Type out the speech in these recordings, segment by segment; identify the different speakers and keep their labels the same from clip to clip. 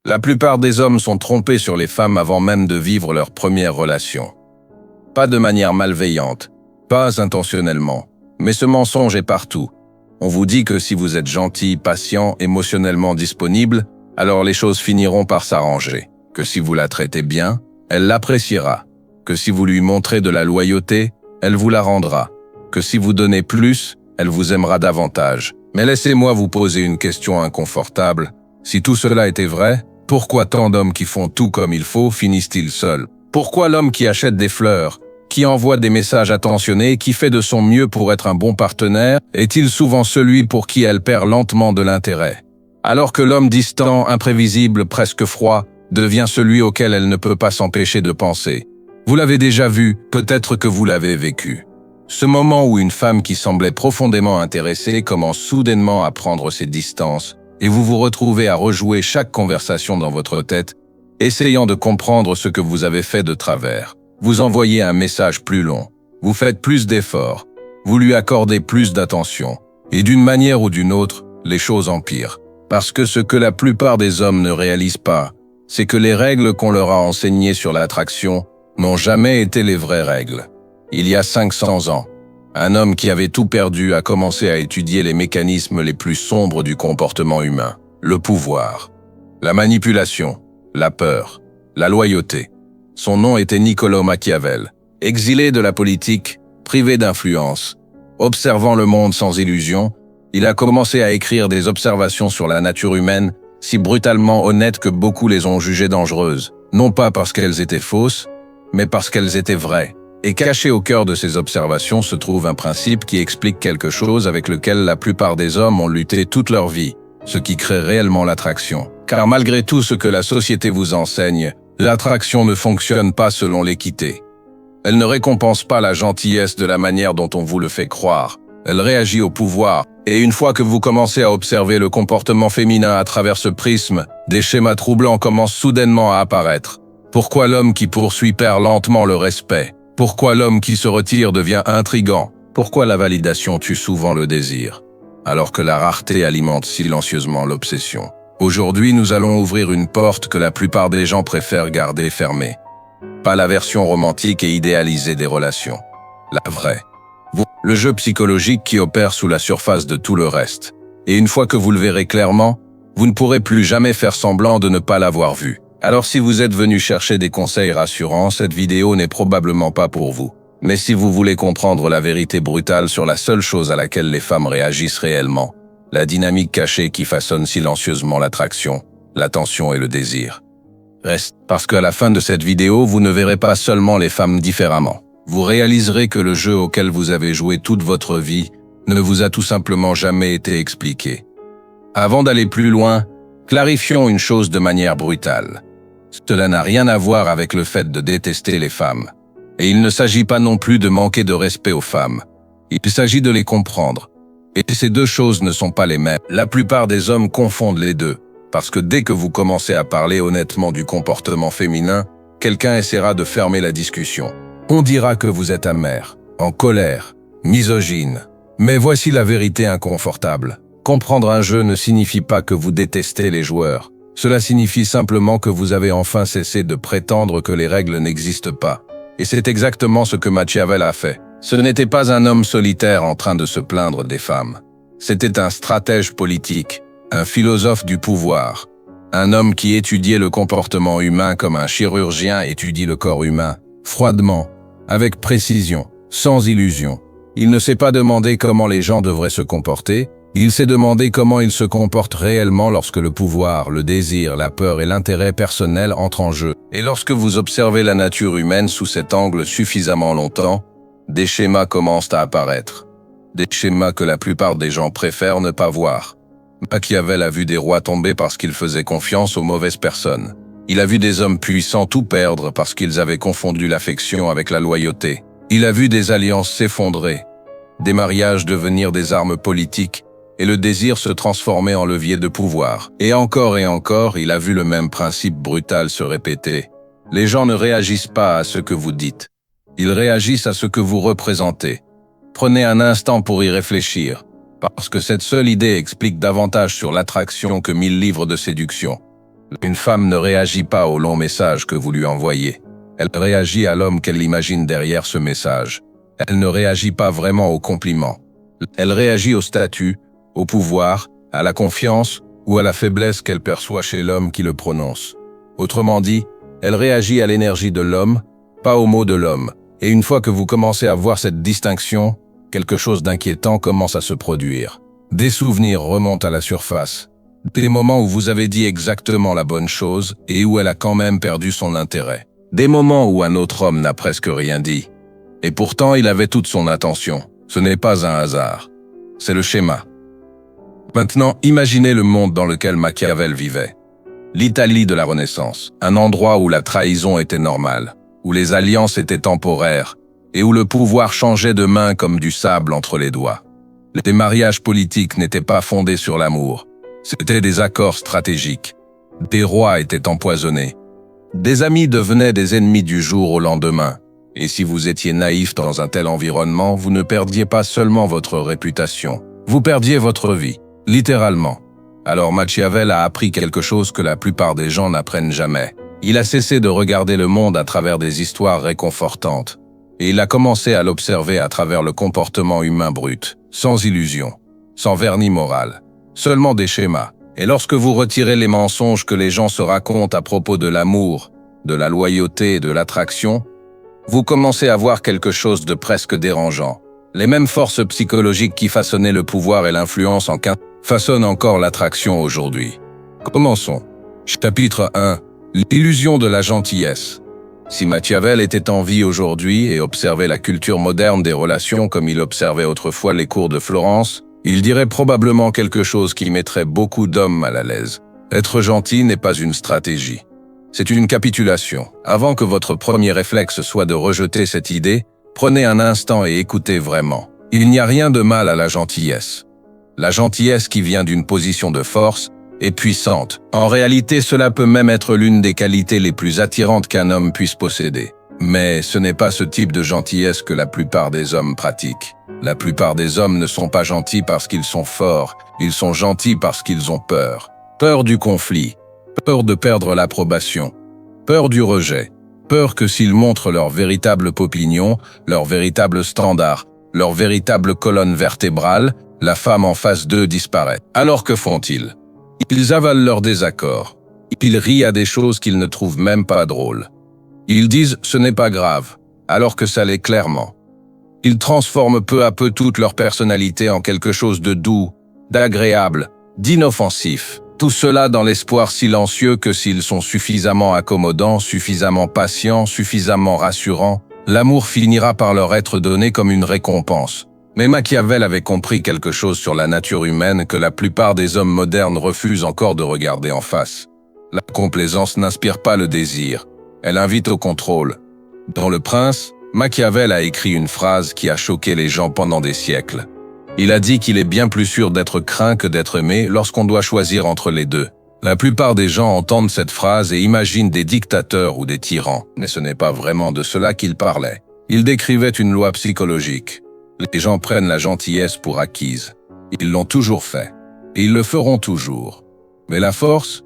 Speaker 1: La plupart des hommes sont trompés sur les femmes avant même de vivre leur première relation. Pas de manière malveillante, pas intentionnellement, mais ce mensonge est partout. On vous dit que si vous êtes gentil, patient, émotionnellement disponible, alors les choses finiront par s'arranger. Que si vous la traitez bien, elle l'appréciera. Que si vous lui montrez de la loyauté, elle vous la rendra. Que si vous donnez plus, elle vous aimera davantage. Mais laissez-moi vous poser une question inconfortable. Si tout cela était vrai, pourquoi tant d'hommes qui font tout comme il faut finissent-ils seuls? Pourquoi l'homme qui achète des fleurs, qui envoie des messages attentionnés, qui fait de son mieux pour être un bon partenaire, est-il souvent celui pour qui elle perd lentement de l'intérêt? Alors que l'homme distant, imprévisible, presque froid, devient celui auquel elle ne peut pas s'empêcher de penser. Vous l'avez déjà vu, peut-être que vous l'avez vécu. Ce moment où une femme qui semblait profondément intéressée commence soudainement à prendre ses distances, et vous vous retrouvez à rejouer chaque conversation dans votre tête, essayant de comprendre ce que vous avez fait de travers. Vous envoyez un message plus long, vous faites plus d'efforts, vous lui accordez plus d'attention, et d'une manière ou d'une autre, les choses empirent. Parce que ce que la plupart des hommes ne réalisent pas, c'est que les règles qu'on leur a enseignées sur l'attraction n'ont jamais été les vraies règles. Il y a 500 ans, un homme qui avait tout perdu a commencé à étudier les mécanismes les plus sombres du comportement humain, le pouvoir, la manipulation, la peur, la loyauté. Son nom était Niccolò Machiavel. Exilé de la politique, privé d'influence, observant le monde sans illusion, il a commencé à écrire des observations sur la nature humaine, si brutalement honnêtes que beaucoup les ont jugées dangereuses, non pas parce qu'elles étaient fausses, mais parce qu'elles étaient vraies. Et caché au cœur de ces observations se trouve un principe qui explique quelque chose avec lequel la plupart des hommes ont lutté toute leur vie, ce qui crée réellement l'attraction. Car malgré tout ce que la société vous enseigne, l'attraction ne fonctionne pas selon l'équité. Elle ne récompense pas la gentillesse de la manière dont on vous le fait croire. Elle réagit au pouvoir, et une fois que vous commencez à observer le comportement féminin à travers ce prisme, des schémas troublants commencent soudainement à apparaître. Pourquoi l'homme qui poursuit perd lentement le respect? Pourquoi l'homme qui se retire devient intrigant? Pourquoi la validation tue souvent le désir, alors que la rareté alimente silencieusement l'obsession? Aujourd'hui, nous allons ouvrir une porte que la plupart des gens préfèrent garder fermée. Pas la version romantique et idéalisée des relations. La vraie. Le jeu psychologique qui opère sous la surface de tout le reste. Et une fois que vous le verrez clairement, vous ne pourrez plus jamais faire semblant de ne pas l'avoir vu. Alors si vous êtes venu chercher des conseils rassurants, cette vidéo n'est probablement pas pour vous. Mais si vous voulez comprendre la vérité brutale sur la seule chose à laquelle les femmes réagissent réellement, la dynamique cachée qui façonne silencieusement l'attraction, l'attention et le désir. Reste, parce qu'à la fin de cette vidéo, vous ne verrez pas seulement les femmes différemment. Vous réaliserez que le jeu auquel vous avez joué toute votre vie ne vous a tout simplement jamais été expliqué. Avant d'aller plus loin, clarifions une chose de manière brutale. Cela n'a rien à voir avec le fait de détester les femmes. Et il ne s'agit pas non plus de manquer de respect aux femmes. Il s'agit de les comprendre. Et ces deux choses ne sont pas les mêmes. La plupart des hommes confondent les deux, parce que dès que vous commencez à parler honnêtement du comportement féminin, quelqu'un essaiera de fermer la discussion. On dira que vous êtes amer, en colère, misogyne. Mais voici la vérité inconfortable. Comprendre un jeu ne signifie pas que vous détestez les joueurs. Cela signifie simplement que vous avez enfin cessé de prétendre que les règles n'existent pas. Et c'est exactement ce que Machiavel a fait. Ce n'était pas un homme solitaire en train de se plaindre des femmes. C'était un stratège politique, un philosophe du pouvoir, un homme qui étudiait le comportement humain comme un chirurgien étudie le corps humain, froidement, avec précision, sans illusion. Il ne s'est pas demandé comment les gens devraient se comporter, il s'est demandé comment ils se comportent réellement lorsque le pouvoir, le désir, la peur et l'intérêt personnel entrent en jeu. Et lorsque vous observez la nature humaine sous cet angle suffisamment longtemps, des schémas commencent à apparaître. Des schémas que la plupart des gens préfèrent ne pas voir. Machiavel a vu des rois tomber parce qu'ils faisaient confiance aux mauvaises personnes. Il a vu des hommes puissants tout perdre parce qu'ils avaient confondu l'affection avec la loyauté. Il a vu des alliances s'effondrer, des mariages devenir des armes politiques et le désir se transformer en levier de pouvoir. Et encore, il a vu le même principe brutal se répéter. Les gens ne réagissent pas à ce que vous dites. Ils réagissent à ce que vous représentez. Prenez un instant pour y réfléchir, parce que cette seule idée explique davantage sur l'attraction que 1000 livres de séduction. Une femme ne réagit pas au long message que vous lui envoyez. Elle réagit à l'homme qu'elle imagine derrière ce message. Elle ne réagit pas vraiment aux compliments. Elle réagit au statut, au pouvoir, à la confiance ou à la faiblesse qu'elle perçoit chez l'homme qui le prononce. Autrement dit, elle réagit à l'énergie de l'homme, pas aux mots de l'homme. Et une fois que vous commencez à voir cette distinction, quelque chose d'inquiétant commence à se produire. Des souvenirs remontent à la surface. Des moments où vous avez dit exactement la bonne chose et où elle a quand même perdu son intérêt. Des moments où un autre homme n'a presque rien dit. Et pourtant, il avait toute son attention. Ce n'est pas un hasard. C'est le schéma. Maintenant, imaginez le monde dans lequel Machiavel vivait. L'Italie de la Renaissance, un endroit où la trahison était normale, où les alliances étaient temporaires et où le pouvoir changeait de main comme du sable entre les doigts. Les mariages politiques n'étaient pas fondés sur l'amour. C'étaient des accords stratégiques. Des rois étaient empoisonnés. Des amis devenaient des ennemis du jour au lendemain. Et si vous étiez naïf dans un tel environnement, vous ne perdiez pas seulement votre réputation, vous perdiez votre vie, littéralement. Alors Machiavel a appris quelque chose que la plupart des gens n'apprennent jamais. Il a cessé de regarder le monde à travers des histoires réconfortantes. Et il a commencé à l'observer à travers le comportement humain brut, sans illusion, sans vernis moral, seulement des schémas. Et lorsque vous retirez les mensonges que les gens se racontent à propos de l'amour, de la loyauté et de l'attraction, vous commencez à voir quelque chose de presque dérangeant. Les mêmes forces psychologiques qui façonnaient le pouvoir et l'influence en façonnent encore l'attraction aujourd'hui. Commençons. Chapitre 1. L'illusion de la gentillesse. Si Machiavel était en vie aujourd'hui et observait la culture moderne des relations comme il observait autrefois les cours de Florence, il dirait probablement quelque chose qui mettrait beaucoup d'hommes mal à l'aise. Être gentil n'est pas une stratégie. C'est une capitulation. Avant que votre premier réflexe soit de rejeter cette idée, prenez un instant et écoutez vraiment. Il n'y a rien de mal à la gentillesse. La gentillesse qui vient d'une position de force est puissante. En réalité, cela peut même être l'une des qualités les plus attirantes qu'un homme puisse posséder. Mais ce n'est pas ce type de gentillesse que la plupart des hommes pratiquent. La plupart des hommes ne sont pas gentils parce qu'ils sont forts, ils sont gentils parce qu'ils ont peur. Peur du conflit, peur de perdre l'approbation, peur du rejet, peur que s'ils montrent leur véritable opinion, leur véritable standard, leur véritable colonne vertébrale, la femme en face d'eux disparaît. Alors que font-ils? Ils avalent leur désaccord. Ils rient à des choses qu'ils ne trouvent même pas drôles. Ils disent « ce n'est pas grave », alors que ça l'est clairement. Ils transforment peu à peu toute leur personnalité en quelque chose de doux, d'agréable, d'inoffensif. Tout cela dans l'espoir silencieux que s'ils sont suffisamment accommodants, suffisamment patients, suffisamment rassurants, l'amour finira par leur être donné comme une récompense. Mais Machiavel avait compris quelque chose sur la nature humaine que la plupart des hommes modernes refusent encore de regarder en face. La complaisance n'inspire pas le désir, elle invite au contrôle. Dans Le Prince, Machiavel a écrit une phrase qui a choqué les gens pendant des siècles. Il a dit qu'il est bien plus sûr d'être craint que d'être aimé lorsqu'on doit choisir entre les deux. La plupart des gens entendent cette phrase et imaginent des dictateurs ou des tyrans, mais ce n'est pas vraiment de cela qu'il parlait. Il décrivait une loi psychologique. Les gens prennent la gentillesse pour acquise. Ils l'ont toujours fait. Et ils le feront toujours. Mais la force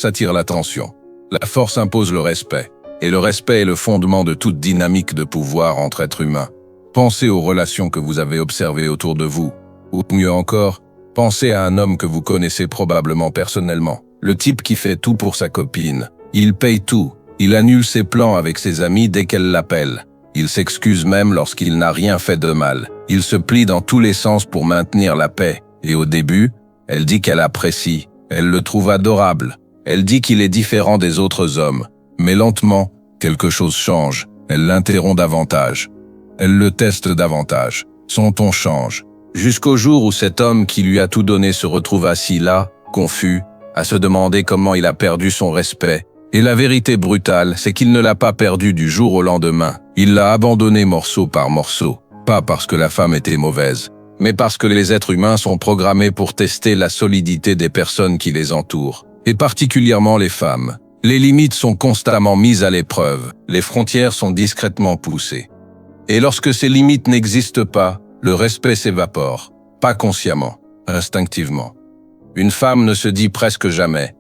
Speaker 1: attire l'attention. La force impose le respect. Et le respect est le fondement de toute dynamique de pouvoir entre êtres humains. Pensez aux relations que vous avez observées autour de vous. Ou mieux encore, pensez à un homme que vous connaissez probablement personnellement. Le type qui fait tout pour sa copine. Il paye tout. Il annule ses plans avec ses amis dès qu'elle l'appelle. Il s'excuse même lorsqu'il n'a rien fait de mal. Il se plie dans tous les sens pour maintenir la paix. Et au début, elle dit qu'elle apprécie. Elle le trouve adorable. Elle dit qu'il est différent des autres hommes. Mais lentement, quelque chose change. Elle l'interrompt davantage. Elle le teste davantage. Son ton change. Jusqu'au jour où cet homme qui lui a tout donné se retrouve assis là, confus, à se demander comment il a perdu son respect. Et la vérité brutale, c'est qu'il ne l'a pas perdu du jour au lendemain. Il l'a abandonné morceau par morceau. Pas parce que la femme était mauvaise, mais parce que les êtres humains sont programmés pour tester la solidité des personnes qui les entourent. Et particulièrement les femmes. Les limites sont constamment mises à l'épreuve. Les frontières sont discrètement poussées. Et lorsque ces limites n'existent pas, le respect s'évapore. Pas consciemment, instinctivement. Une femme ne se dit presque jamais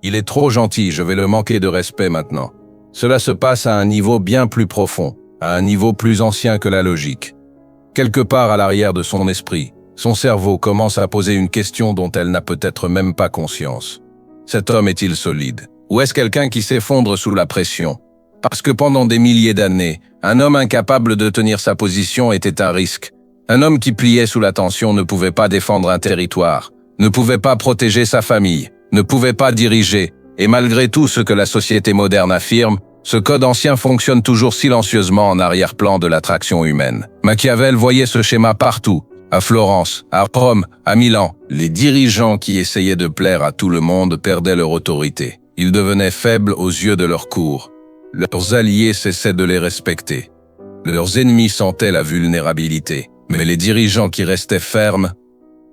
Speaker 1: Il est trop gentil, je vais le manquer de respect maintenant. Cela se passe à un niveau bien plus profond, à un niveau plus ancien que la logique. Quelque part à l'arrière de son esprit, son cerveau commence à poser une question dont elle n'a peut-être même pas conscience. Cet homme est-il solide? Ou est-ce quelqu'un qui s'effondre sous la pression? Parce que pendant des milliers d'années, un homme incapable de tenir sa position était un risque. Un homme qui pliait sous la tension ne pouvait pas défendre un territoire, ne pouvait pas protéger sa famille, ne pouvait pas diriger, et malgré tout ce que la société moderne affirme, ce code ancien fonctionne toujours silencieusement en arrière-plan de l'attraction humaine. Machiavel voyait ce schéma partout, à Florence, à Rome, à Milan. Les dirigeants qui essayaient de plaire à tout le monde perdaient leur autorité. Ils devenaient faibles aux yeux de leur cour. Leurs alliés cessaient de les respecter. Leurs ennemis sentaient la vulnérabilité. Mais les dirigeants qui restaient fermes,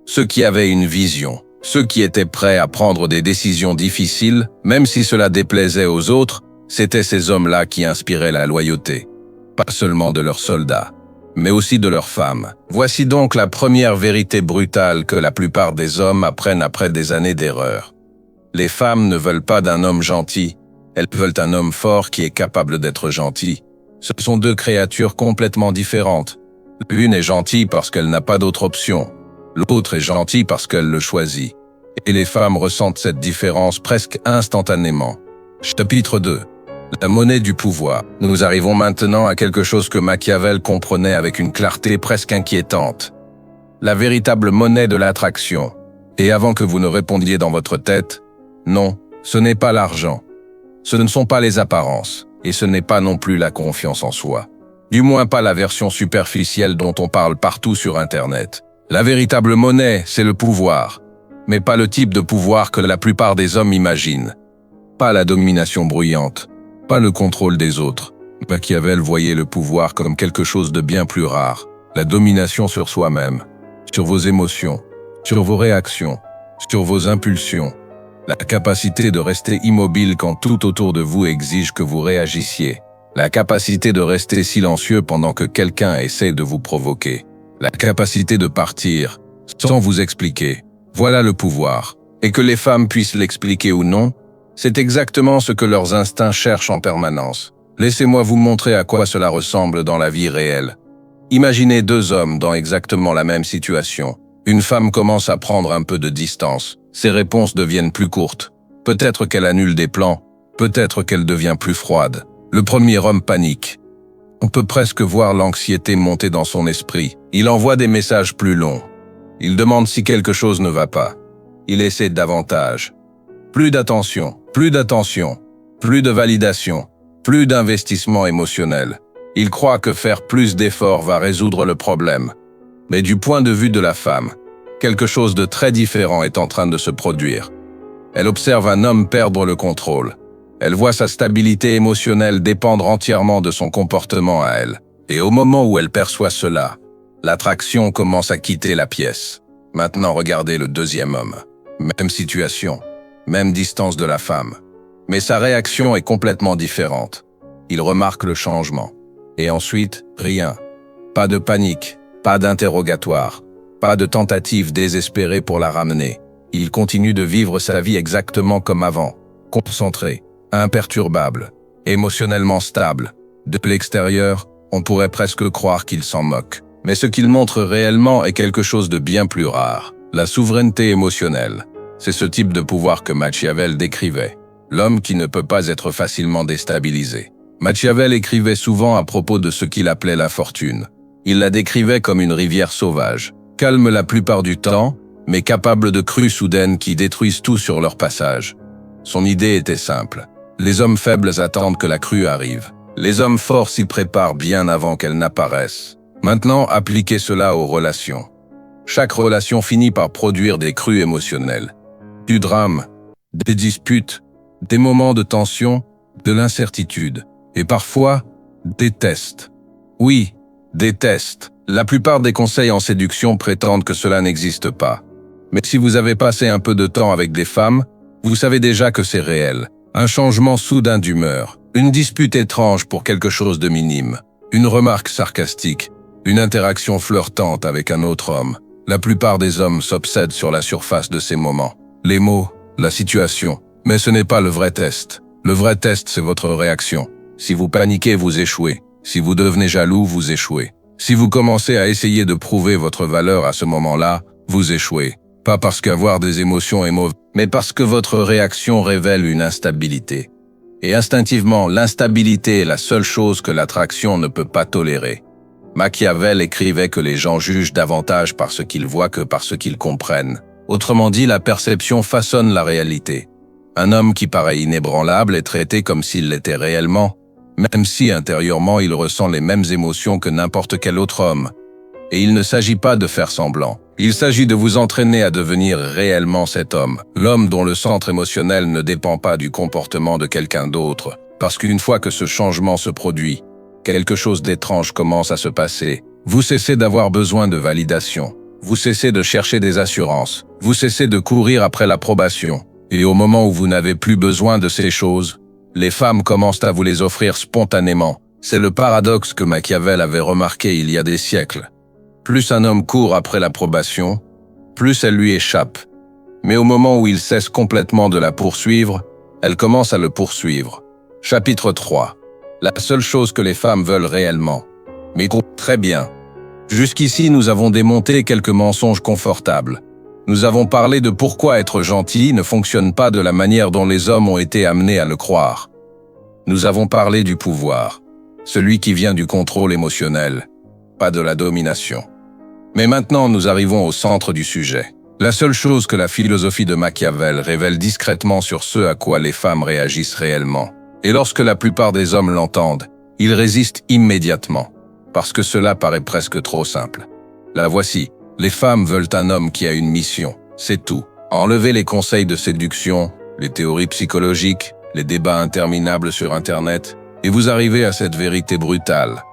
Speaker 1: ceux qui avaient une vision, ceux qui étaient prêts à prendre des décisions difficiles, même si cela déplaisait aux autres, c'étaient ces hommes-là qui inspiraient la loyauté. Pas seulement de leurs soldats, mais aussi de leurs femmes. Voici donc la première vérité brutale que la plupart des hommes apprennent après des années d'erreur. Les femmes ne veulent pas d'un homme gentil, elles veulent un homme fort qui est capable d'être gentil. Ce sont deux créatures complètement différentes. L'une est gentille parce qu'elle n'a pas d'autre option. L'autre est gentille parce qu'elle le choisit. Et les femmes ressentent cette différence presque instantanément. Chapitre 2. La monnaie du pouvoir. Nous arrivons maintenant à quelque chose que Machiavel comprenait avec une clarté presque inquiétante. La véritable monnaie de l'attraction. Et avant que vous ne répondiez dans votre tête, non, ce n'est pas l'argent. Ce ne sont pas les apparences. Et ce n'est pas non plus la confiance en soi. Du moins pas la version superficielle dont on parle partout sur Internet. La véritable monnaie, c'est le pouvoir. Mais pas le type de pouvoir que la plupart des hommes imaginent. Pas la domination bruyante. Pas le contrôle des autres. Machiavel voyait le pouvoir comme quelque chose de bien plus rare. La domination sur soi-même, sur vos émotions, sur vos réactions, sur vos impulsions. La capacité de rester immobile quand tout autour de vous exige que vous réagissiez. La capacité de rester silencieux pendant que quelqu'un essaie de vous provoquer. La capacité de partir, sans vous expliquer. Voilà le pouvoir. Et que les femmes puissent l'expliquer ou non, c'est exactement ce que leurs instincts cherchent en permanence. Laissez-moi vous montrer à quoi cela ressemble dans la vie réelle. Imaginez deux hommes dans exactement la même situation. Une femme commence à prendre un peu de distance. Ses réponses deviennent plus courtes. Peut-être qu'elle annule des plans. Peut-être qu'elle devient plus froide. Le premier homme panique. On peut presque voir l'anxiété monter dans son esprit. Il envoie des messages plus longs. Il demande si quelque chose ne va pas. Il essaie davantage. Plus d'attention, plus d'attention, plus de validation, plus d'investissement émotionnel. Il croit que faire plus d'efforts va résoudre le problème. Mais du point de vue de la femme, quelque chose de très différent est en train de se produire. Elle observe un homme perdre le contrôle. Elle voit sa stabilité émotionnelle dépendre entièrement de son comportement à elle. Et au moment où elle perçoit cela, l'attraction commence à quitter la pièce. Maintenant, regardez le deuxième homme. Même situation, même distance de la femme. Mais sa réaction est complètement différente. Il remarque le changement. Et ensuite, rien. Pas de panique, pas d'interrogatoire, pas de tentative désespérée pour la ramener. Il continue de vivre sa vie exactement comme avant, concentré, imperturbable, émotionnellement stable. De l'extérieur, on pourrait presque croire qu'il s'en moque. Mais ce qu'il montre réellement est quelque chose de bien plus rare. La souveraineté émotionnelle. C'est ce type de pouvoir que Machiavel décrivait. L'homme qui ne peut pas être facilement déstabilisé. Machiavel écrivait souvent à propos de ce qu'il appelait la fortune. Il la décrivait comme une rivière sauvage, calme la plupart du temps, mais capable de crues soudaines qui détruisent tout sur leur passage. Son idée était simple. Les hommes faibles attendent que la crue arrive. Les hommes forts s'y préparent bien avant qu'elle n'apparaisse. Maintenant, appliquez cela aux relations. Chaque relation finit par produire des crues émotionnelles. Du drame, des disputes, des moments de tension, de l'incertitude. Et parfois, des tests. Oui, des tests. La plupart des conseils en séduction prétendent que cela n'existe pas. Mais si vous avez passé un peu de temps avec des femmes, vous savez déjà que c'est réel. Un changement soudain d'humeur, une dispute étrange pour quelque chose de minime, une remarque sarcastique, une interaction flirtante avec un autre homme. La plupart des hommes s'obsèdent sur la surface de ces moments. Les mots, la situation, Mais ce n'est pas le vrai test. Le vrai test, c'est votre réaction. Si vous paniquez, vous échouez. Si vous devenez jaloux, vous échouez. Si vous commencez à essayer de prouver votre valeur à ce moment-là, vous échouez. Pas parce qu'avoir des émotions est mauvais, mais parce que votre réaction révèle une instabilité. Et instinctivement, l'instabilité est la seule chose que l'attraction ne peut pas tolérer. Machiavel écrivait que les gens jugent davantage par ce qu'ils voient que par ce qu'ils comprennent. Autrement dit, la perception façonne la réalité. Un homme qui paraît inébranlable est traité comme s'il l'était réellement, même si intérieurement il ressent les mêmes émotions que n'importe quel autre homme. Et il ne s'agit pas de faire semblant. Il s'agit de vous entraîner à devenir réellement cet homme, l'homme dont le centre émotionnel ne dépend pas du comportement de quelqu'un d'autre. Parce qu'une fois que ce changement se produit, quelque chose d'étrange commence à se passer. Vous cessez d'avoir besoin de validation. Vous cessez de chercher des assurances. Vous cessez de courir après l'approbation. Et au moment où vous n'avez plus besoin de ces choses, les femmes commencent à vous les offrir spontanément. C'est le paradoxe que Machiavel avait remarqué il y a des siècles. Plus un homme court après l'approbation, plus elle lui échappe. Mais au moment où il cesse complètement de la poursuivre, elle commence à le poursuivre. Chapitre 3. La seule chose que les femmes veulent réellement. Mais très bien. Jusqu'ici, nous avons démonté quelques mensonges confortables. Nous avons parlé de pourquoi être gentil ne fonctionne pas de la manière dont les hommes ont été amenés à le croire. Nous avons parlé du pouvoir, celui qui vient du contrôle émotionnel, pas de la domination. Mais maintenant, nous arrivons au centre du sujet. La seule chose que la philosophie de Machiavel révèle discrètement sur ce à quoi les femmes réagissent réellement. Et lorsque la plupart des hommes l'entendent, ils résistent immédiatement, parce que cela paraît presque trop simple. La voici. Les femmes veulent un homme qui a une mission, c'est tout. Enlevez les conseils de séduction, les théories psychologiques, les débats interminables sur Internet, et vous arrivez à cette vérité brutale.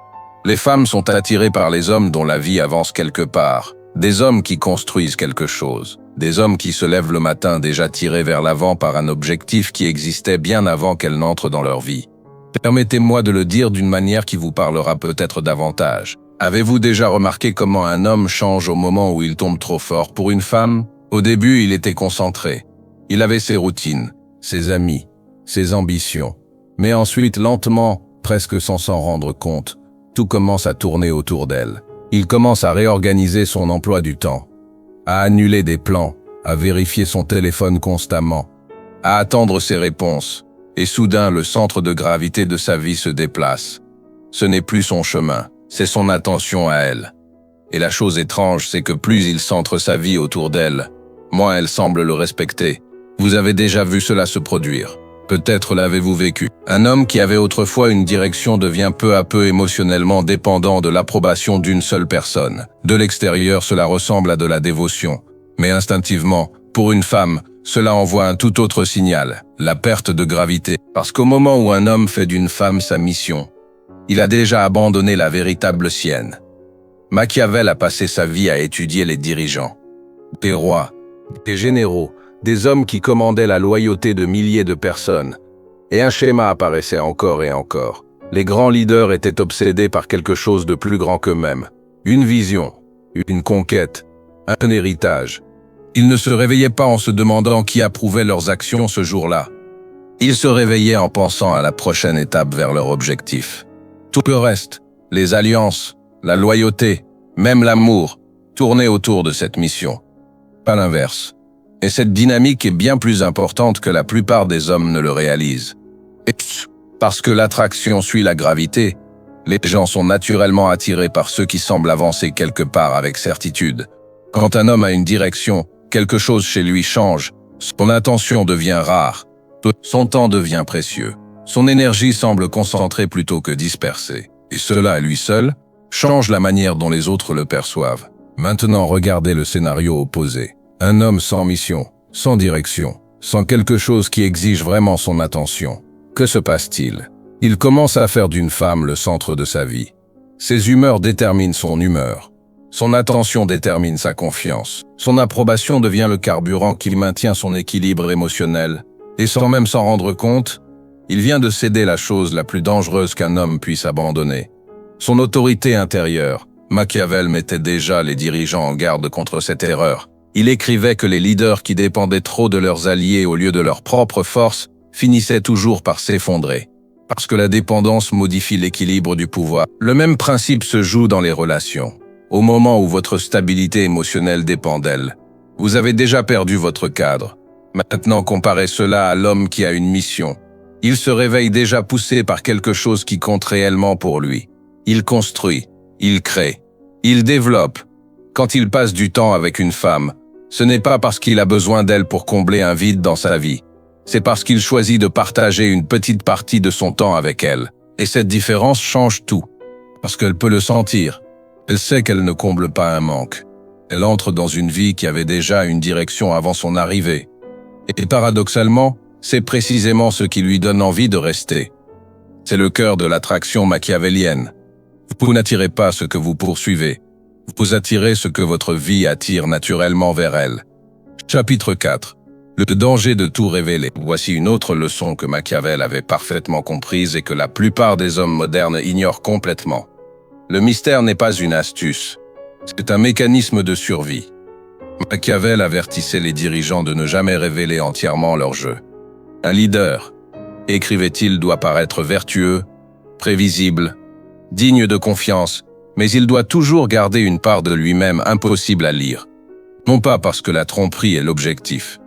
Speaker 1: Les femmes sont attirées par les hommes dont la vie avance quelque part, des hommes qui construisent quelque chose, des hommes qui se lèvent le matin déjà tirés vers l'avant par un objectif qui existait bien avant qu'elles n'entrent dans leur vie. Permettez-moi de le dire d'une manière qui vous parlera peut-être davantage. Avez-vous déjà remarqué comment un homme change au moment où il tombe trop fort pour une femme? Au début, il était concentré. Il avait ses routines, ses amis, ses ambitions. Mais ensuite, lentement, presque sans s'en rendre compte, tout commence à tourner autour d'elle. Il commence à réorganiser son emploi du temps, à annuler des plans, à vérifier son téléphone constamment, à attendre ses réponses. Et soudain, le centre de gravité de sa vie se déplace. Ce n'est plus son chemin. C'est son attention à elle. Et la chose étrange, c'est que plus il centre sa vie autour d'elle, moins elle semble le respecter. Vous avez déjà vu cela se produire. Peut-être l'avez-vous vécu. Un homme qui avait autrefois une direction devient peu à peu émotionnellement dépendant de l'approbation d'une seule personne. De l'extérieur, cela ressemble à de la dévotion. Mais instinctivement, pour une femme, cela envoie un tout autre signal, la perte de gravité. Parce qu'au moment où un homme fait d'une femme sa mission, il a déjà abandonné la véritable sienne. Machiavel a passé sa vie à étudier les dirigeants. Des rois, des généraux, des hommes qui commandaient la loyauté de milliers de personnes. Et un schéma apparaissait encore et encore. Les grands leaders étaient obsédés par quelque chose de plus grand qu'eux-mêmes. Une vision, une conquête, un héritage. Ils ne se réveillaient pas en se demandant qui approuvait leurs actions ce jour-là. Ils se réveillaient en pensant à la prochaine étape vers leur objectif. Tout le reste, les alliances, la loyauté, même l'amour, tournaient autour de cette mission. Pas l'inverse. Et cette dynamique est bien plus importante que la plupart des hommes ne le réalisent. Et parce que l'attraction suit la gravité, les gens sont naturellement attirés par ceux qui semblent avancer quelque part avec certitude. Quand un homme a une direction, quelque chose chez lui change, son attention devient rare, son temps devient précieux. Son énergie semble concentrée plutôt que dispersée. Et cela, à lui seul, change la manière dont les autres le perçoivent. Maintenant, regardez le scénario opposé. Un homme sans mission, sans direction, sans quelque chose qui exige vraiment son attention. Que se passe-t-il? Il commence à faire d'une femme le centre de sa vie. Ses humeurs déterminent son humeur. Son attention détermine sa confiance. Son approbation devient le carburant qui maintient son équilibre émotionnel. Et sans même s'en rendre compte, il vient de céder la chose la plus dangereuse qu'un homme puisse abandonner. Son autorité intérieure. Machiavel mettait déjà les dirigeants en garde contre cette erreur. Il écrivait que les leaders qui dépendaient trop de leurs alliés au lieu de leur propre force finissaient toujours par s'effondrer. Parce que la dépendance modifie l'équilibre du pouvoir. Le même principe se joue dans les relations. Au moment où votre stabilité émotionnelle dépend d'elle, vous avez déjà perdu votre cadre. Maintenant, comparez cela à l'homme qui a une mission. Il se réveille déjà poussé par quelque chose qui compte réellement pour lui. Il construit, il crée, il développe. Quand il passe du temps avec une femme, ce n'est pas parce qu'il a besoin d'elle pour combler un vide dans sa vie. C'est parce qu'il choisit de partager une petite partie de son temps avec elle. Et cette différence change tout. Parce qu'elle peut le sentir. Elle sait qu'elle ne comble pas un manque. Elle entre dans une vie qui avait déjà une direction avant son arrivée. Et paradoxalement, c'est précisément ce qui lui donne envie de rester. C'est le cœur de l'attraction machiavélienne. Vous n'attirez pas ce que vous poursuivez. Vous attirez ce que votre vie attire naturellement vers elle. Chapitre 4. Le danger de tout révéler. Voici une autre leçon que Machiavel avait parfaitement comprise et que la plupart des hommes modernes ignorent complètement. Le mystère n'est pas une astuce. C'est un mécanisme de survie. Machiavel avertissait les dirigeants de ne jamais révéler entièrement leur jeu. Un leader, écrivait-il, doit paraître vertueux, prévisible, digne de confiance, mais il doit toujours garder une part de lui-même impossible à lire. Non pas parce que la tromperie est l'objectif,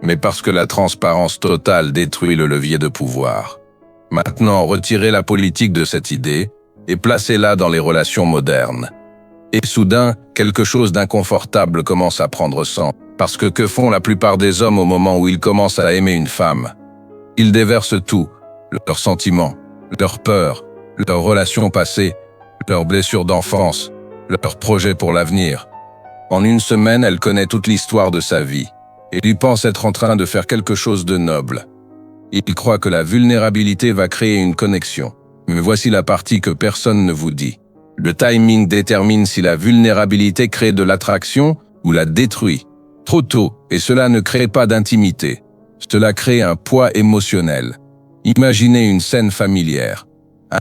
Speaker 1: mais parce que la transparence totale détruit le levier de pouvoir. Maintenant, retirez la politique de cette idée et placez-la dans les relations modernes. Et soudain, quelque chose d'inconfortable commence à prendre sang. Parce que font la plupart des hommes au moment où ils commencent à aimer une femme? Ils déversent tout, leurs sentiments, leurs peurs, leurs relations passées, leurs blessures d'enfance, leurs projets pour l'avenir. En une semaine, elle connaît toute l'histoire de sa vie, et lui pense être en train de faire quelque chose de noble. Il croit que la vulnérabilité va créer une connexion. Mais voici la partie que personne ne vous dit. Le timing détermine si la vulnérabilité crée de l'attraction ou la détruit. Trop tôt, et cela ne crée pas d'intimité. Cela crée un poids émotionnel. Imaginez une scène familière.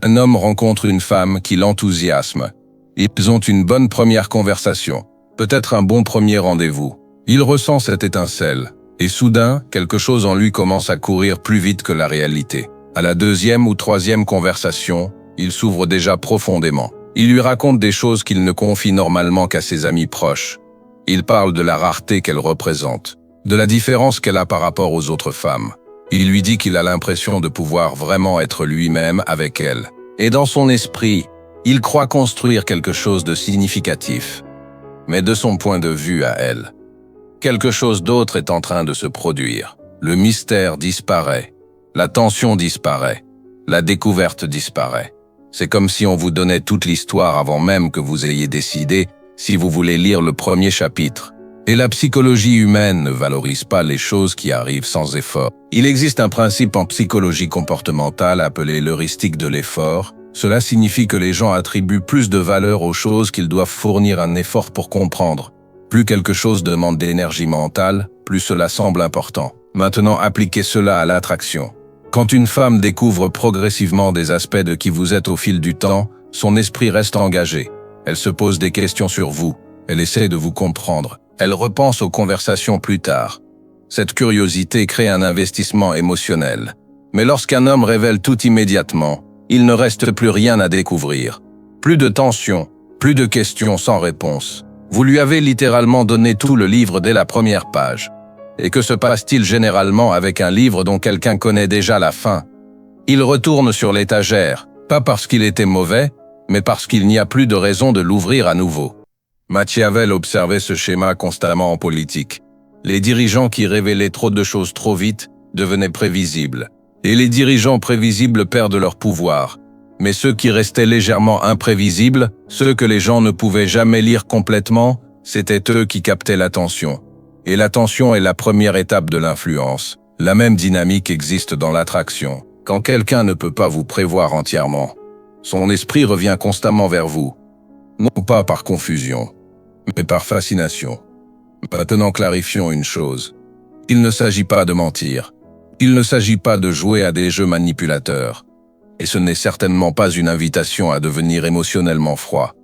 Speaker 1: Un homme rencontre une femme qui l'enthousiasme. Ils ont une bonne première conversation, peut-être un bon premier rendez-vous. Il ressent cette étincelle, et soudain, quelque chose en lui commence à courir plus vite que la réalité. À la deuxième ou troisième conversation, il s'ouvre déjà profondément. Il lui raconte des choses qu'il ne confie normalement qu'à ses amis proches. Il parle de la rareté qu'elle représente, de la différence qu'elle a par rapport aux autres femmes. Il lui dit qu'il a l'impression de pouvoir vraiment être lui-même avec elle. Et dans son esprit, il croit construire quelque chose de significatif. Mais de son point de vue à elle, quelque chose d'autre est en train de se produire. Le mystère disparaît. La tension disparaît. La découverte disparaît. C'est comme si on vous donnait toute l'histoire avant même que vous ayez décidé si vous voulez lire le premier chapitre. Et la psychologie humaine ne valorise pas les choses qui arrivent sans effort. Il existe un principe en psychologie comportementale appelé l'heuristique de l'effort. Cela signifie que les gens attribuent plus de valeur aux choses qu'ils doivent fournir un effort pour comprendre. Plus quelque chose demande d'énergie mentale, plus cela semble important. Maintenant, appliquez cela à l'attraction. Quand une femme découvre progressivement des aspects de qui vous êtes au fil du temps, son esprit reste engagé. Elle se pose des questions sur vous. Elle essaie de vous comprendre. Elle repense aux conversations plus tard. Cette curiosité crée un investissement émotionnel. Mais lorsqu'un homme révèle tout immédiatement, il ne reste plus rien à découvrir. Plus de tension, plus de questions sans réponse. Vous lui avez littéralement donné tout le livre dès la première page. Et que se passe-t-il généralement avec un livre dont quelqu'un connaît déjà la fin? Il retourne sur l'étagère, pas parce qu'il était mauvais, mais parce qu'il n'y a plus de raison de l'ouvrir à nouveau. Machiavel observait ce schéma constamment en politique. Les dirigeants qui révélaient trop de choses trop vite devenaient prévisibles. Et les dirigeants prévisibles perdent leur pouvoir. Mais ceux qui restaient légèrement imprévisibles, ceux que les gens ne pouvaient jamais lire complètement, c'étaient eux qui captaient l'attention. Et l'attention est la première étape de l'influence. La même dynamique existe dans l'attraction. Quand quelqu'un ne peut pas vous prévoir entièrement, son esprit revient constamment vers vous. Non pas par confusion, mais par fascination. Maintenant, clarifions une chose. Il ne s'agit pas de mentir. Il ne s'agit pas de jouer à des jeux manipulateurs. Et ce n'est certainement pas une invitation à devenir émotionnellement froid.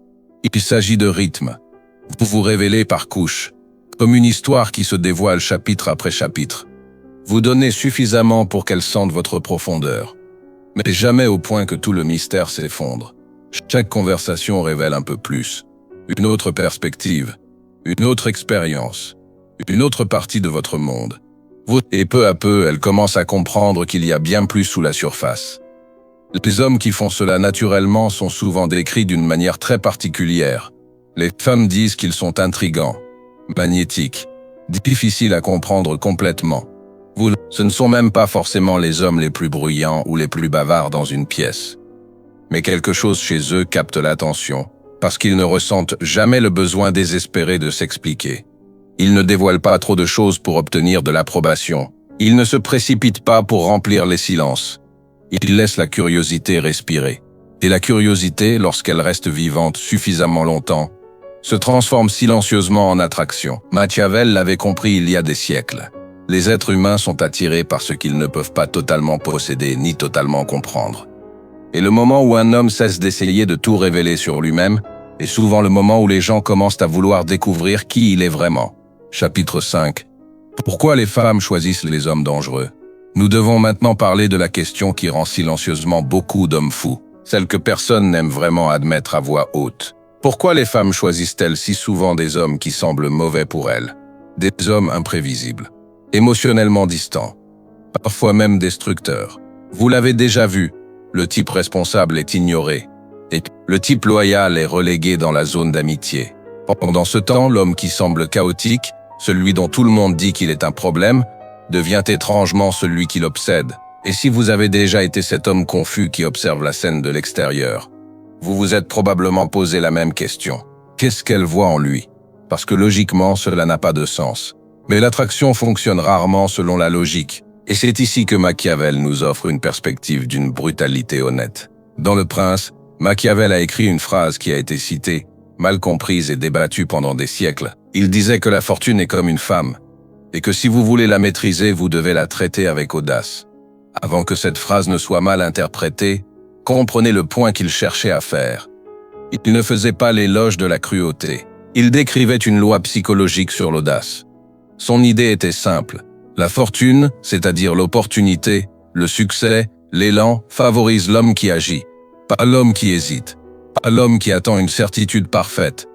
Speaker 1: Il s'agit de rythme. Vous vous révélez par couches. comme une histoire qui se dévoile chapitre après chapitre. Vous donnez suffisamment pour qu'elle sente votre profondeur, mais jamais au point que tout le mystère s'effondre. Chaque conversation révèle un peu plus, une autre perspective, une autre expérience, une autre partie de votre monde. Et peu à peu, elle commence à comprendre qu'il y a bien plus sous la surface. Les hommes qui font cela naturellement sont souvent décrits d'une manière très particulière. Les femmes disent qu'ils sont intrigants, magnétiques, difficiles à comprendre complètement. Ce ne sont même pas forcément les hommes les plus bruyants ou les plus bavards dans une pièce. Mais quelque chose chez eux capte l'attention, parce qu'ils ne ressentent jamais le besoin désespéré de s'expliquer. Ils ne dévoilent pas trop de choses pour obtenir de l'approbation. Ils ne se précipitent pas pour remplir les silences. Ils laissent la curiosité respirer. Et la curiosité, lorsqu'elle reste vivante suffisamment longtemps, se transforme silencieusement en attraction. Machiavel l'avait compris il y a des siècles. Les êtres humains sont attirés par ce qu'ils ne peuvent pas totalement posséder ni totalement comprendre. Et le moment où un homme cesse d'essayer de tout révéler sur lui-même est souvent le moment où les gens commencent à vouloir découvrir qui il est vraiment. Chapitre 5. Pourquoi les femmes choisissent les hommes dangereux? Nous devons maintenant parler de la question qui rend silencieusement beaucoup d'hommes fous, celle que personne n'aime vraiment admettre à voix haute. Pourquoi les femmes choisissent-elles si souvent des hommes qui semblent mauvais pour elles? Des hommes imprévisibles, émotionnellement distants, parfois même destructeurs. Vous l'avez déjà vu, le type responsable est ignoré, et le type loyal est relégué dans la zone d'amitié. Pendant ce temps, l'homme qui semble chaotique, celui dont tout le monde dit qu'il est un problème, devient étrangement celui qui l'obsède. Et si vous avez déjà été cet homme confus qui observe la scène de l'extérieur, vous vous êtes probablement posé la même question. Qu'est-ce qu'elle voit en lui? Parce que logiquement, cela n'a pas de sens. Mais l'attraction fonctionne rarement selon la logique. Et c'est ici que Machiavel nous offre une perspective d'une brutalité honnête. Dans Le Prince, Machiavel a écrit une phrase qui a été citée, mal comprise et débattue pendant des siècles. Il disait que la fortune est comme une femme, et que si vous voulez la maîtriser, vous devez la traiter avec audace. Avant que cette phrase ne soit mal interprétée, comprenez le point qu'il cherchait à faire. Il ne faisait pas l'éloge de la cruauté. Il décrivait une loi psychologique sur l'audace. Son idée était simple. La fortune, c'est-à-dire l'opportunité, le succès, l'élan, favorise l'homme qui agit, pas l'homme qui hésite, pas l'homme qui attend une certitude parfaite.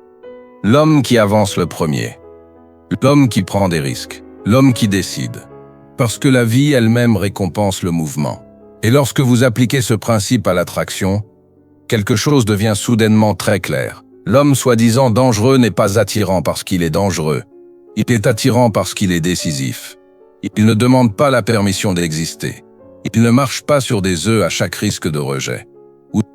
Speaker 1: L'homme qui avance le premier. L'homme qui prend des risques. L'homme qui décide. Parce que la vie elle-même récompense le mouvement. Et lorsque vous appliquez ce principe à l'attraction, quelque chose devient soudainement très clair. L'homme soi-disant dangereux n'est pas attirant parce qu'il est dangereux. Il est attirant parce qu'il est décisif. Il ne demande pas la permission d'exister. Il ne marche pas sur des œufs à chaque risque de rejet.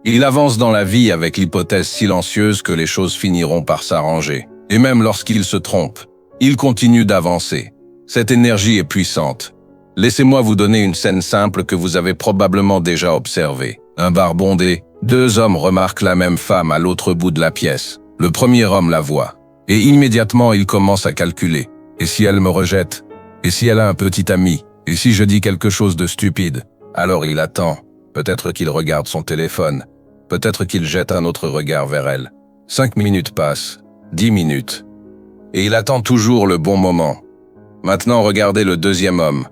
Speaker 1: Il avance dans la vie avec l'hypothèse silencieuse que les choses finiront par s'arranger. Et même lorsqu'il se trompe, il continue d'avancer. Cette énergie est puissante. Laissez-moi vous donner une scène simple que vous avez probablement déjà observée. Un bar bondé, deux hommes remarquent la même femme à l'autre bout de la pièce. Le premier homme la voit. Et immédiatement, il commence à calculer. Et si elle me rejette? Et si elle a un petit ami? Et si je dis quelque chose de stupide? Alors il attend. Peut-être qu'il regarde son téléphone. Peut-être qu'il jette un autre regard vers elle. 5 minutes passent. 10 minutes. Et il attend toujours le bon moment. Maintenant, regardez le deuxième homme.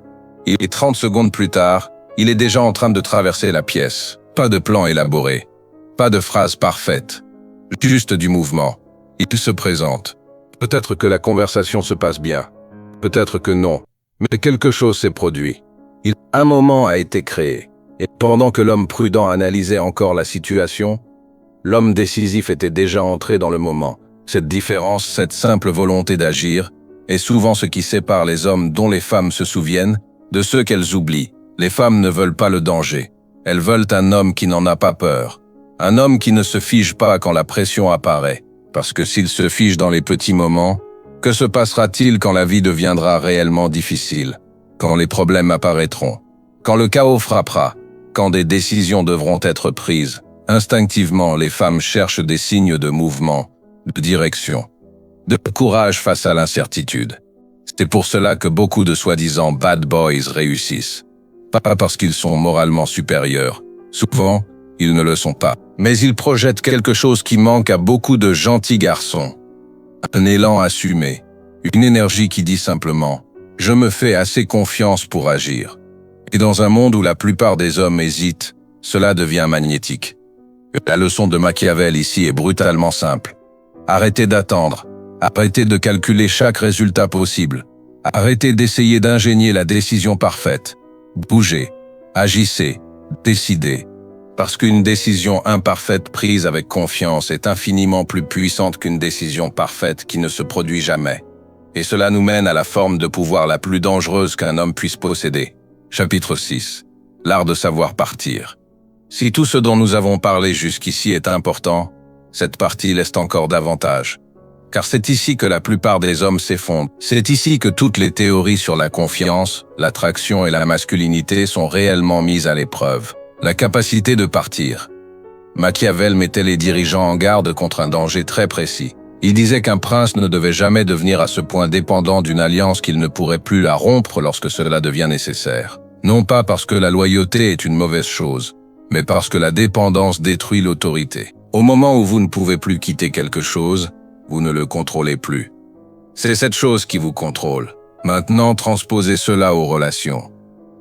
Speaker 1: Et 30 secondes plus tard, il est déjà en train de traverser la pièce. Pas de plan élaboré. Pas de phrase parfaite. Juste du mouvement. Il se présente. Peut-être que la conversation se passe bien. Peut-être que non. Mais quelque chose s'est produit. Un moment a été créé. Et pendant que l'homme prudent analysait encore la situation, l'homme décisif était déjà entré dans le moment. Cette différence, cette simple volonté d'agir, est souvent ce qui sépare les hommes dont les femmes se souviennent de ceux qu'elles oublient. Les femmes ne veulent pas le danger. Elles veulent un homme qui n'en a pas peur. Un homme qui ne se fige pas quand la pression apparaît. Parce que s'il se fige dans les petits moments, que se passera-t-il quand la vie deviendra réellement difficile? Quand les problèmes apparaîtront? Quand le chaos frappera? Quand des décisions devront être prises? Instinctivement, les femmes cherchent des signes de mouvement, de direction, de courage face à l'incertitude. C'est pour cela que beaucoup de soi-disant bad boys réussissent. Pas parce qu'ils sont moralement supérieurs. Souvent, ils ne le sont pas. Mais ils projettent quelque chose qui manque à beaucoup de gentils garçons. Un élan assumé, Une énergie qui dit simplement « Je me fais assez confiance pour agir ». Et dans un monde où la plupart des hommes hésitent, cela devient magnétique. La leçon de Machiavel ici est brutalement simple. Arrêtez d'attendre. Arrêtez de calculer chaque résultat possible. Arrêtez d'essayer d'ingénier la décision parfaite. Bougez, agissez, décidez. Parce qu'une décision imparfaite prise avec confiance est infiniment plus puissante qu'une décision parfaite qui ne se produit jamais. Et cela nous mène à la forme de pouvoir la plus dangereuse qu'un homme puisse posséder. Chapitre 6. L'art de savoir partir. Si tout ce dont nous avons parlé jusqu'ici est important, cette partie l'est encore davantage. Car c'est ici que la plupart des hommes s'effondrent. C'est ici que toutes les théories sur la confiance, l'attraction et la masculinité sont réellement mises à l'épreuve. La capacité de partir. Machiavel mettait les dirigeants en garde contre un danger très précis. Il disait qu'un prince ne devait jamais devenir à ce point dépendant d'une alliance qu'il ne pourrait plus la rompre lorsque cela devient nécessaire. Non pas parce que la loyauté est une mauvaise chose, mais parce que la dépendance détruit l'autorité. Au moment où vous ne pouvez plus quitter quelque chose, vous ne le contrôlez plus. C'est cette chose qui vous contrôle. Maintenant, transposez cela aux relations.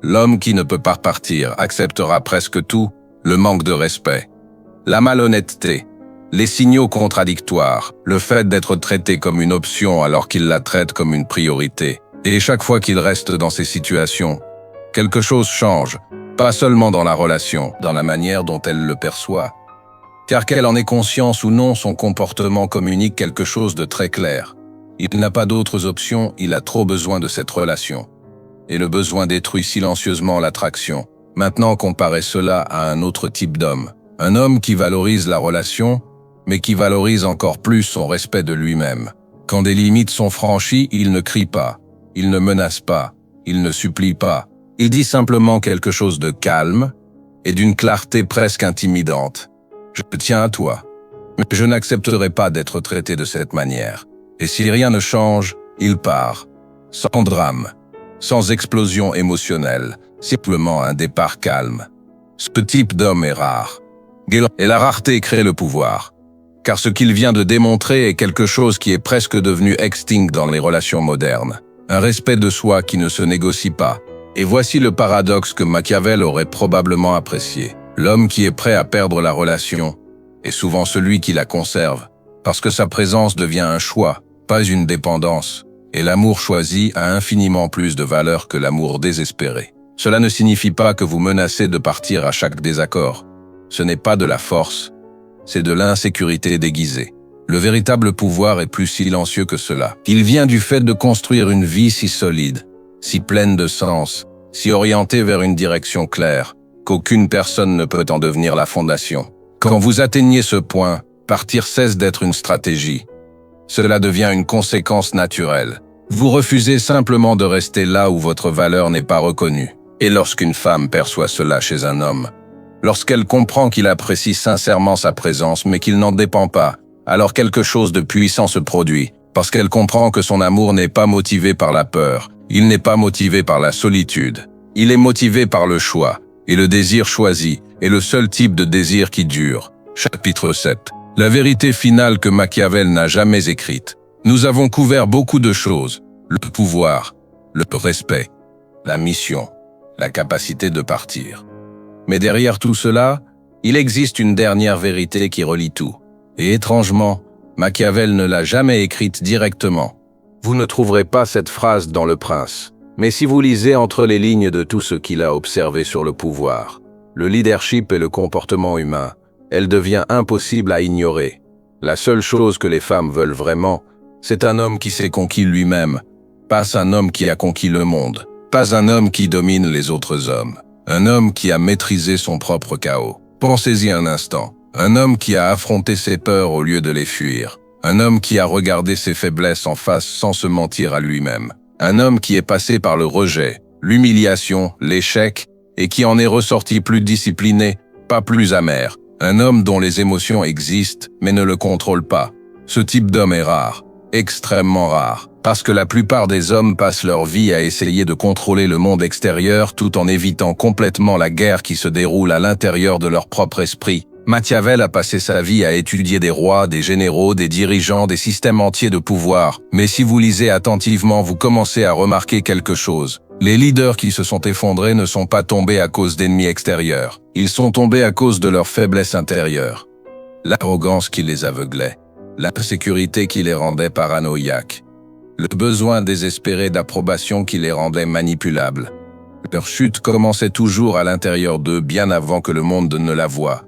Speaker 1: L'homme qui ne peut pas partir acceptera presque tout, le manque de respect, la malhonnêteté, les signaux contradictoires, le fait d'être traité comme une option alors qu'il la traite comme une priorité. Et chaque fois qu'il reste dans ces situations, quelque chose change, pas seulement dans la relation, dans la manière dont elle le perçoit. Car qu'elle en ait conscience ou non, son comportement communique quelque chose de très clair. Il n'a pas d'autres options, il a trop besoin de cette relation. Et le besoin détruit silencieusement l'attraction. Maintenant, comparez cela à un autre type d'homme. Un homme qui valorise la relation, mais qui valorise encore plus son respect de lui-même. Quand des limites sont franchies, il ne crie pas, il ne menace pas, il ne supplie pas. Il dit simplement quelque chose de calme et d'une clarté presque intimidante. Je tiens à toi, mais je n'accepterai pas d'être traité de cette manière. Et si rien ne change, il part, sans drame, sans explosion émotionnelle, simplement un départ calme. Ce type d'homme est rare. Et la rareté crée le pouvoir. Car ce qu'il vient de démontrer est quelque chose qui est presque devenu extinct dans les relations modernes. Un respect de soi qui ne se négocie pas. Et voici le paradoxe que Machiavel aurait probablement apprécié. L'homme qui est prêt à perdre la relation est souvent celui qui la conserve, parce que sa présence devient un choix, pas une dépendance, et l'amour choisi a infiniment plus de valeur que l'amour désespéré. Cela ne signifie pas que vous menacez de partir à chaque désaccord. Ce n'est pas de la force, c'est de l'insécurité déguisée. Le véritable pouvoir est plus silencieux que cela. Il vient du fait de construire une vie si solide, si pleine de sens, si orientée vers une direction claire, qu'aucune personne ne peut en devenir la fondation. Quand vous atteignez ce point, partir cesse d'être une stratégie. Cela devient une conséquence naturelle. Vous refusez simplement de rester là où votre valeur n'est pas reconnue. Et lorsqu'une femme perçoit cela chez un homme, lorsqu'elle comprend qu'il apprécie sincèrement sa présence mais qu'il n'en dépend pas, alors quelque chose de puissant se produit, parce qu'elle comprend que son amour n'est pas motivé par la peur, il n'est pas motivé par la solitude, il est motivé par le choix. Et le désir choisi est le seul type de désir qui dure. Chapitre 7. La vérité finale que Machiavel n'a jamais écrite. Nous avons couvert beaucoup de choses. Le pouvoir, le respect, la mission, la capacité de partir. Mais derrière tout cela, il existe une dernière vérité qui relie tout. Et étrangement, Machiavel ne l'a jamais écrite directement. Vous ne trouverez pas cette phrase dans Le Prince. Mais si vous lisez entre les lignes de tout ce qu'il a observé sur le pouvoir, le leadership et le comportement humain, elle devient impossible à ignorer. La seule chose que les femmes veulent vraiment, c'est un homme qui s'est conquis lui-même, pas un homme qui a conquis le monde, pas un homme qui domine les autres hommes, un homme qui a maîtrisé son propre chaos. Pensez-y un instant, un homme qui a affronté ses peurs au lieu de les fuir, un homme qui a regardé ses faiblesses en face sans se mentir à lui-même. Un homme qui est passé par le rejet, l'humiliation, l'échec, et qui en est ressorti plus discipliné, pas plus amer. Un homme dont les émotions existent, mais ne le contrôle pas. Ce type d'homme est rare, extrêmement rare, parce que la plupart des hommes passent leur vie à essayer de contrôler le monde extérieur tout en évitant complètement la guerre qui se déroule à l'intérieur de leur propre esprit. Machiavel a passé sa vie à étudier des rois, des généraux, des dirigeants, des systèmes entiers de pouvoir. Mais si vous lisez attentivement, vous commencez à remarquer quelque chose. Les leaders qui se sont effondrés ne sont pas tombés à cause d'ennemis extérieurs. Ils sont tombés à cause de leur faiblesse intérieure. L'arrogance qui les aveuglait. L'insécurité qui les rendait paranoïaques. Le besoin désespéré d'approbation qui les rendait manipulables. Leur chute commençait toujours à l'intérieur d'eux bien avant que le monde ne la voie.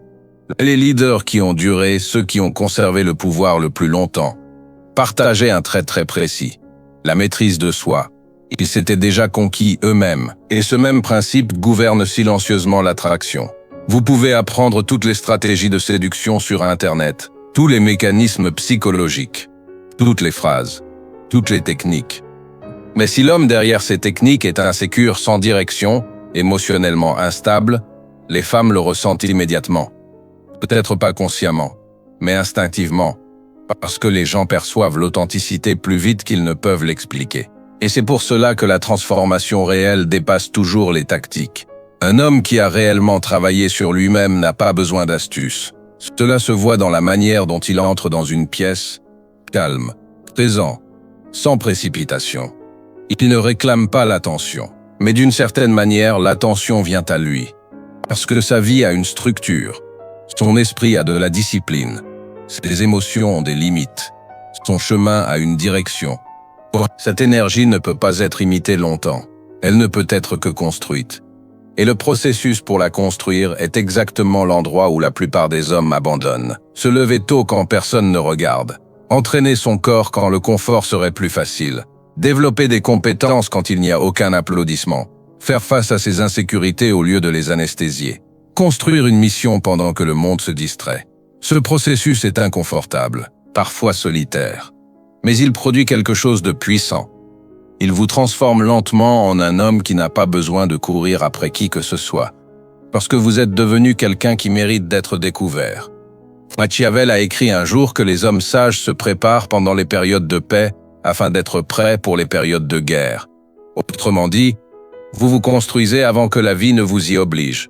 Speaker 1: Les leaders qui ont duré, ceux qui ont conservé le pouvoir le plus longtemps, partageaient un trait très précis, la maîtrise de soi. Ils s'étaient déjà conquis eux-mêmes, et ce même principe gouverne silencieusement l'attraction. Vous pouvez apprendre toutes les stratégies de séduction sur Internet, tous les mécanismes psychologiques, toutes les phrases, toutes les techniques. Mais si l'homme derrière ces techniques est insécure, sans direction, émotionnellement instable, les femmes le ressentent immédiatement. Peut-être pas consciemment, mais instinctivement, parce que les gens perçoivent l'authenticité plus vite qu'ils ne peuvent l'expliquer. Et c'est pour cela que la transformation réelle dépasse toujours les tactiques. Un homme qui a réellement travaillé sur lui-même n'a pas besoin d'astuces. Cela se voit dans la manière dont il entre dans une pièce, calme, présent, sans précipitation. Il ne réclame pas l'attention, mais d'une certaine manière, l'attention vient à lui. Parce que sa vie a une structure. Son esprit a de la discipline. Ses émotions ont des limites. Son chemin a une direction. Cette énergie ne peut pas être imitée longtemps. Elle ne peut être que construite. Et le processus pour la construire est exactement l'endroit où la plupart des hommes abandonnent. Se lever tôt quand personne ne regarde. Entraîner son corps quand le confort serait plus facile. Développer des compétences quand il n'y a aucun applaudissement. Faire face à ses insécurités au lieu de les anesthésier. Construire une mission pendant que le monde se distrait. Ce processus est inconfortable, parfois solitaire. Mais il produit quelque chose de puissant. Il vous transforme lentement en un homme qui n'a pas besoin de courir après qui que ce soit. Parce que vous êtes devenu quelqu'un qui mérite d'être découvert. Machiavel a écrit un jour que les hommes sages se préparent pendant les périodes de paix afin d'être prêts pour les périodes de guerre. Autrement dit, vous vous construisez avant que la vie ne vous y oblige.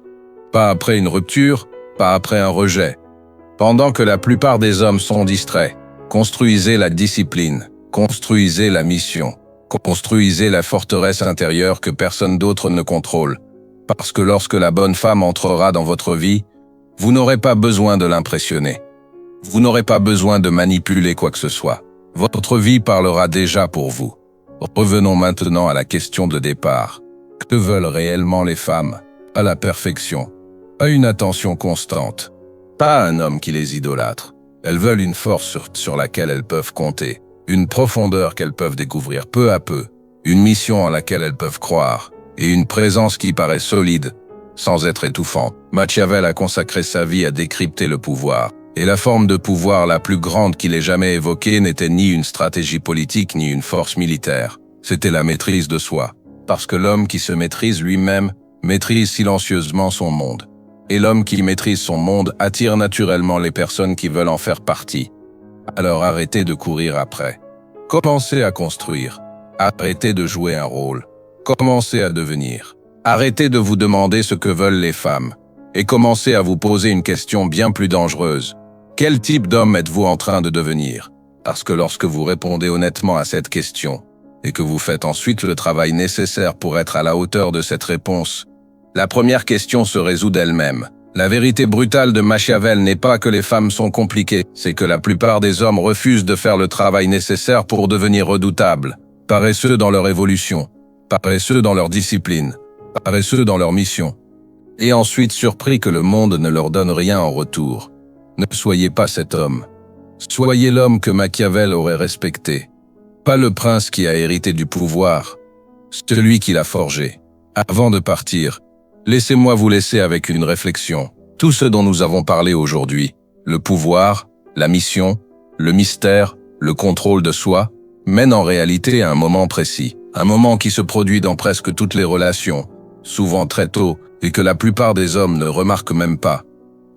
Speaker 1: Pas après une rupture, pas après un rejet. Pendant que la plupart des hommes sont distraits, construisez la discipline, construisez la mission, construisez la forteresse intérieure que personne d'autre ne contrôle. Parce que lorsque la bonne femme entrera dans votre vie, vous n'aurez pas besoin de l'impressionner. Vous n'aurez pas besoin de manipuler quoi que ce soit. Votre vie parlera déjà pour vous. Revenons maintenant à la question de départ. Que veulent réellement les femmes? Pas la perfection, pas une attention constante, pas un homme qui les idolâtre. Elles veulent une force sur laquelle elles peuvent compter, une profondeur qu'elles peuvent découvrir peu à peu, une mission en laquelle elles peuvent croire, et une présence qui paraît solide, sans être étouffante. Machiavel a consacré sa vie à décrypter le pouvoir, et la forme de pouvoir la plus grande qu'il ait jamais évoquée n'était ni une stratégie politique ni une force militaire. C'était la maîtrise de soi, parce que l'homme qui se maîtrise lui-même maîtrise silencieusement son monde. Et l'homme qui maîtrise son monde attire naturellement les personnes qui veulent en faire partie. Alors arrêtez de courir après. Commencez à construire. Arrêtez de jouer un rôle. Commencez à devenir. Arrêtez de vous demander ce que veulent les femmes. Et commencez à vous poser une question bien plus dangereuse. Quel type d'homme êtes-vous en train de devenir? Parce que lorsque vous répondez honnêtement à cette question, et que vous faites ensuite le travail nécessaire pour être à la hauteur de cette réponse, la première question se résout d'elle-même. La vérité brutale de Machiavel n'est pas que les femmes sont compliquées, c'est que la plupart des hommes refusent de faire le travail nécessaire pour devenir redoutables, paresseux dans leur évolution, paresseux dans leur discipline, paresseux dans leur mission, et ensuite surpris que le monde ne leur donne rien en retour. Ne soyez pas cet homme. Soyez l'homme que Machiavel aurait respecté. Pas le prince qui a hérité du pouvoir, celui qui l'a forgé. Avant de partir, laissez-moi vous laisser avec une réflexion. Tout ce dont nous avons parlé aujourd'hui, le pouvoir, la mission, le mystère, le contrôle de soi, mène en réalité à un moment précis. Un moment qui se produit dans presque toutes les relations, souvent très tôt, et que la plupart des hommes ne remarquent même pas.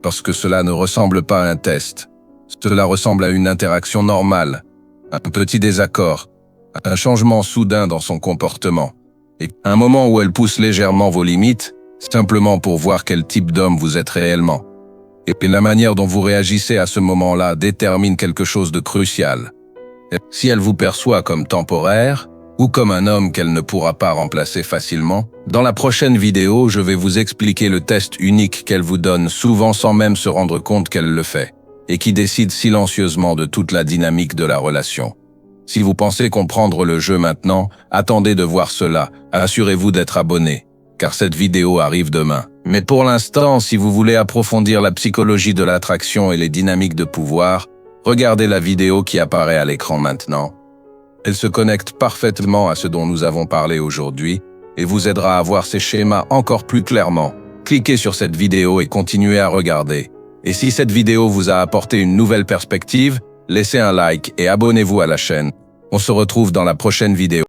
Speaker 1: Parce que cela ne ressemble pas à un test. Cela ressemble à une interaction normale, un petit désaccord, un changement soudain dans son comportement, et un moment où elle pousse légèrement vos limites, simplement pour voir quel type d'homme vous êtes réellement. Et la manière dont vous réagissez à ce moment-là détermine quelque chose de crucial. Si elle vous perçoit comme temporaire, ou comme un homme qu'elle ne pourra pas remplacer facilement, dans la prochaine vidéo, je vais vous expliquer le test unique qu'elle vous donne souvent sans même se rendre compte qu'elle le fait, et qui décide silencieusement de toute la dynamique de la relation. Si vous pensez comprendre le jeu maintenant, attendez de voir cela, assurez-vous d'être abonné, car cette vidéo arrive demain. Mais pour l'instant, si vous voulez approfondir la psychologie de l'attraction et les dynamiques de pouvoir, regardez la vidéo qui apparaît à l'écran maintenant. Elle se connecte parfaitement à ce dont nous avons parlé aujourd'hui et vous aidera à voir ces schémas encore plus clairement. Cliquez sur cette vidéo et continuez à regarder. Et si cette vidéo vous a apporté une nouvelle perspective, laissez un like et abonnez-vous à la chaîne. On se retrouve dans la prochaine vidéo.